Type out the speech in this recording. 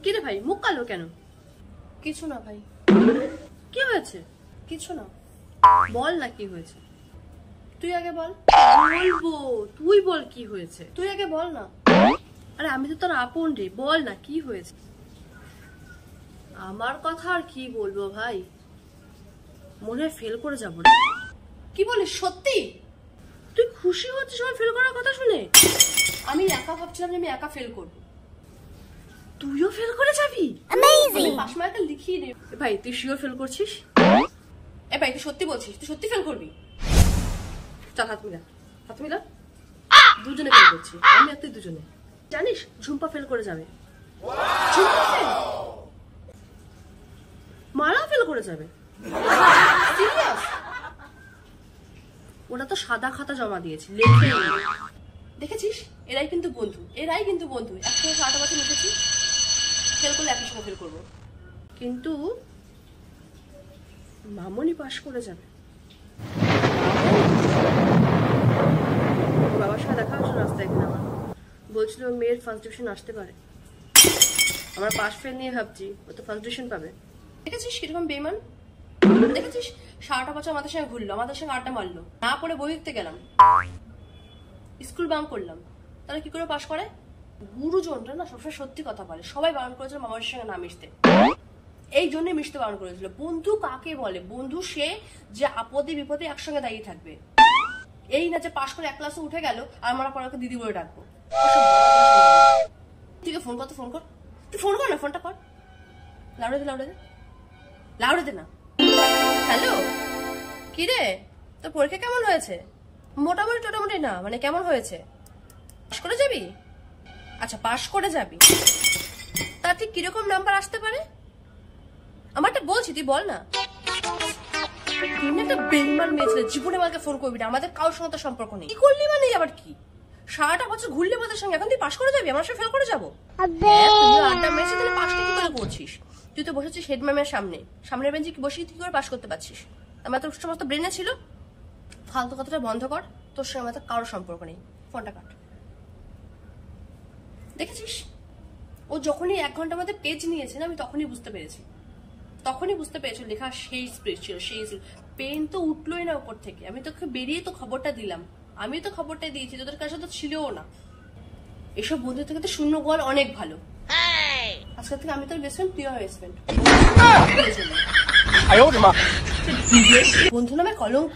কি রে ভাই, মুখ কালো কেন? কিছু না ভাই। কি হয়েছে? কিছু না। বল না কি হয়েছে। তুই আগে বল। বলবো, তুই বল কি হয়েছে। তুই আগে বল না। আরে আমি তো তোর আপন রে, বল না কি হয়েছে। আমার কথা আর কি বলবো ভাই, মনে হয় ফেল করে যাবো রে। কি বলিস, সত্যি? তুই খুশি হচ্ছিস আমার ফেল করার কথা শুনে? আমি একা ভাবছিলাম যে আমি একা ফেল করবো। তুইও ফেল করে যাবি? আমি পাশ মার্কে লিখিয়ে নে। ভাই তুই শিওর ফেল করছিস? এ ভাই তুই সত্যি বলছিস? তুই সত্যি ফেল করবি? চল হাত মিলা, হাত মিলা। দুজনে ফেল করছি, আমি আর তুই দুজনে। জানিস ঝুম্পা ফেল করে যাবে। ঝুম্পা ফেল? মারা ফেল করে যাবে। সিরিয়াস? ওরা তো সাদা খাতা জমা দিয়েছে, লেখে দেখেছিস, এরাই কিন্তু বন্ধু, এরাই কিন্তু বন্ধু। একসঙ্গে 8 বছর মিশেছি, ফেল করলে একই সঙ্গে ফেল করবো। কিন্তু মামনি পাশ করে যাবে। বাবার সাথে দেখা হচ্ছে রাস্তায় একদিন, আমার বলছিল মেয়ের ফার্স্ট ডিভিশন আসতে পারে। আমরা পাশ ফেল নিয়ে ভাবছি, ও তো ফার্স্ট ডিভিশন পাবে। দেখেছিস কিরকম বেমান? দেখেছিস 7টা বছর আমাদের সঙ্গে ঘুরলো, আমাদের সঙ্গে আড্ডা মারলো, না পড়ে বই লিখতে গেলাম, স্কুল বাং করলাম, তাহলে কি করে পাশ করে? গুরুজনরা না সবসময় সত্যি কথা বলে। সবাই বারণ করেছিল মামার সঙ্গে না মিশতে, এই জন্যই মিশতে বারণ করেছিল। বন্ধু কাকে বলে? বন্ধু সে যে আপদে বিপদে একসঙ্গে দাঁড়িয়ে থাকবে, এই না যে পাশ করে এক ক্লাসে উঠে গেল আর আমরা পরে দিদি বলে ডাকবো। তুই ফোন কর, তো ফোন কর, তুই ফোন কর না, ফোনটা কর। লাউড়ে দে, লাউড়ে দে, লাউড়ে দে না। হ্যালো, কি রে, তোর পরীক্ষা কেমন হয়েছে? মোটামুটি টোটামুটি না, মানে কেমন হয়েছে? পাশ করে যাবি? আচ্ছা পাশ করে যাবি, তা ঠিক কিরকম নাম্বার আসতে পারে? আমারটা বলছি, তুই বল না। একটা বেইমান মেয়ে ছিল, জীবনে আমাকে ফোন করবি না, আমাদের কারোর সঙ্গে তো সম্পর্ক নেই। কি করলি মানে আবার কি? 7টা বছর ঘুরলে আমাদের সঙ্গে, এখন তুই পাশ করে যাবি, আমার সঙ্গে ফেল করে যাবো? তুই আড্ডা মেরেছিস, তাহলে পাশটা কি করে করছিস? তুই তো বসেছিস হেড ম্যামের সামনে, সামনের বেঞ্চে কি বসে তুই কি করে পাশ করতে পারছিস? আমার তোর সমস্ত ব্রেনে ছিল। ফালতু কথাটা বন্ধ কর, তোর সঙ্গে আমাদের কারোর সম্পর্ক নেই, ফোনটা কাট। দেখেছিস, ও যখনই 1 ঘন্টার মধ্যে পেজ নিয়েছে না, আমি তখনই বুঝতে পেরেছি, তখনই বুঝতে পেরেছি লেখা সেই স্পিড ছিল, সেই পেন তো উঠলোই না উপর থেকে। আমি তোকে বেরিয়ে তো খবরটা দিলাম, আমি তো খবরটা দিয়েছি, তোদের কাছে তো ছিলও না। এসব বন্ধু থেকে তো শূন্য গোয়াল অনেক ভালো। আজকে থেকে আমি তোর বেস্ট ফ্রেন্ড, তুই আমার বেস্ট ফ্রেন্ড। বন্ধু নামে কলঙ্ক।